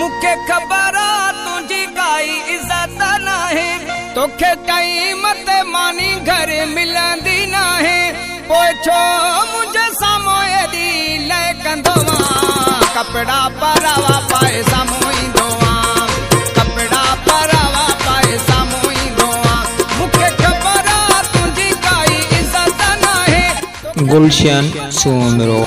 मुखे खबर तुझी काई इज्जत नाहे तोखे टाइम ते मानी घर मिलंदी नाहे पोछो मुझे सामोए दी ले कंदोवा कपड़ा परावा पाए सामोई दोवा कपड़ा परावा पाए सामोई दोवा मुखे खबर तुझी काई इज्जत नाहे गुलशन सोमरो।